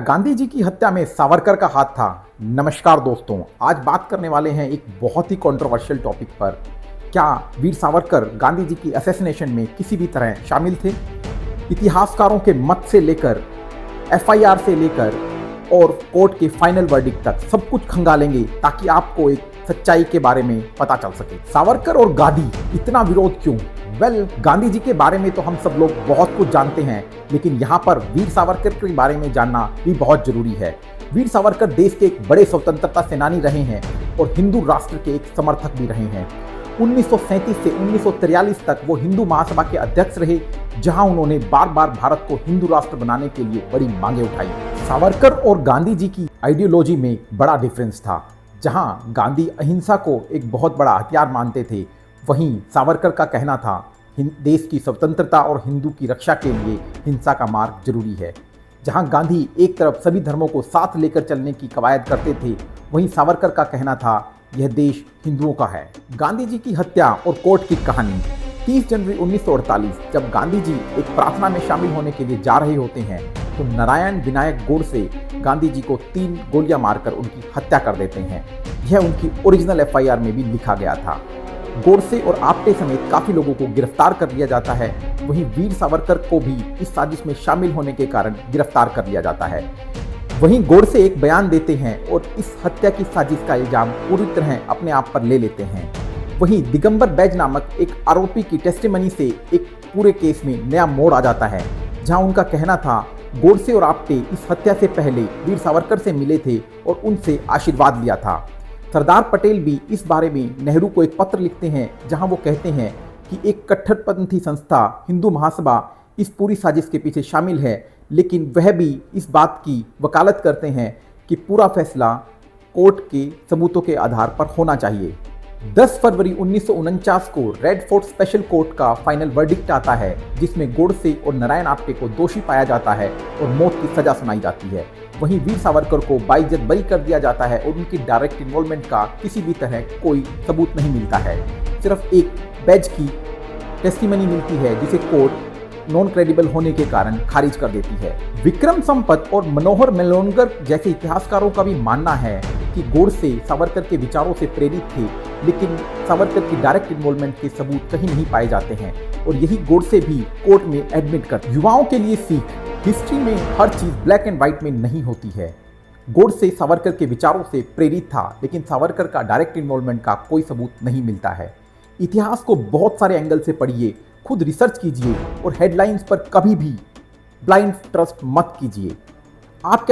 गांधी जी की हत्या में सावरकर का हाथ था। नमस्कार दोस्तों, आज बात करने वाले हैं एक बहुत ही कंट्रोवर्शियल टॉपिक पर। क्या वीर सावरकर गांधी जी की असैसिनेशन में किसी भी तरह शामिल थे? इतिहासकारों के मत से लेकर एफआईआर से लेकर और कोर्ट के फाइनल वर्डिक्ट तक सब कुछ खंगालेंगे ताकि आपको एक सच्चाई के बारे में पता चल सके। सावरकर और गांधी इतना विरोध क्यों? गांधी जी के बारे में तो हम सब लोग बहुत कुछ जानते हैं, लेकिन यहाँ पर वीर सावरकर के बारे में जानना भी बहुत जरूरी है। वीर सावरकर देश के एक बड़े स्वतंत्रता सेनानी रहे हैं और हिंदू राष्ट्र के एक समर्थक भी रहे हैं। 1937 से 1943 तक वो हिंदू महासभा के अध्यक्ष रहे, जहां उन्होंने बार बार भारत को हिंदू राष्ट्र बनाने के लिए बड़ी मांगे उठाई। सावरकर और गांधी जी की आइडियोलॉजी में बड़ा डिफरेंस था। जहां गांधी अहिंसा को एक बहुत बड़ा हथियार मानते थे, वहीं सावरकर का कहना था देश की स्वतंत्रता और हिंदू की रक्षा के लिए हिंसा का मार्ग जरूरी है। जहां गांधी एक तरफ सभी धर्मों को साथ लेकर चलने की कवायद करते थे, वहीं सावरकर का कहना था यह देश हिंदुओं का है। गांधी जी की हत्या और कोर्ट की कहानी। 30 जनवरी 1948 जब गांधी जी एक प्रार्थना में शामिल होने के लिए जा रहे होते हैं, तो नारायण विनायक गोडसे गांधी जी को 3 गोलियां मारकर उनकी हत्या कर देते हैं। यह उनकी ओरिजिनल एफआईआर में भी लिखा गया था। गोडसे और आप्टे समेत काफी लोगों को गिरफ्तार कर लिया जाता है। वहीं वीर सावरकर को भी इस साजिश में शामिल होने के कारण गिरफ्तार कर लिया जाता है। वहीं गोडसे एक बयान देते हैं और इस हत्या की साजिश का इल्जाम पूरी तरह अपने आप पर ले लेते हैं। वहीं दिगंबर बैज नामक एक आरोपी की टेस्टिमनी से एक पूरे केस में नया मोड़ आ जाता है, जहां उनका कहना था गोडसे और आप्टे इस हत्या से पहले वीर सावरकर से मिले थे और उनसे आशीर्वाद लिया था। सरदार पटेल भी इस बारे में नेहरू को एक पत्र लिखते हैं, जहां वो कहते हैं कि एक कट्टरपंथी संस्था हिंदू महासभा इस पूरी साजिश के पीछे शामिल है, लेकिन वह भी इस बात की वकालत करते हैं कि पूरा फैसला कोर्ट के सबूतों के आधार पर होना चाहिए। 10 फरवरी 1949 को रेड फोर्ट स्पेशल कोर्ट का फाइनल वर्डिक्ट आता है, जिसमें गोडसे और नारायण आप्टे को दोषी पाया जाता है और मौत की सजा सुनाई जाती है। वहीं वीर सावरकर को बाइज्जत बरी कर दिया जाता है और उनकी डायरेक्ट इन्वॉल्वमेंट का किसी भी तरह कोई सबूत नहीं मिलता है। सिर्फ एक बैज की टेस्टिमनी मिलती है, जिसे कोर्ट नॉन क्रेडिबल होने के कारण खारिज कर देती है। विक्रम संपत और मनोहर मेलोनगर जैसे इतिहासकारों का भी मानना है कि गोडसे सावरकर के विचारों से प्रेरित थे, लेकिन सावरकर की डायरेक्ट इन्वॉल्वमेंट के सबूत कहीं नहीं पाए जाते हैं और यही गोडसे भी कोर्ट में एडमिट कर। युवाओं के लिए सीख, हिस्ट्री में हर चीज ब्लैक एंड व्हाइट में नहीं होती है। गोडसे सावरकर के विचारों से प्रेरित था, लेकिन सावरकर का डायरेक्ट इन्वॉल्वमेंट का कोई सबूत नहीं मिलता है। इतिहास को बहुत सारे एंगल से पढ़िए, खुद रिसर्च कीजिए और हेडलाइंस पर कभी भी ब्लाइंड ट्रस्ट मत कीजिए। आप क्या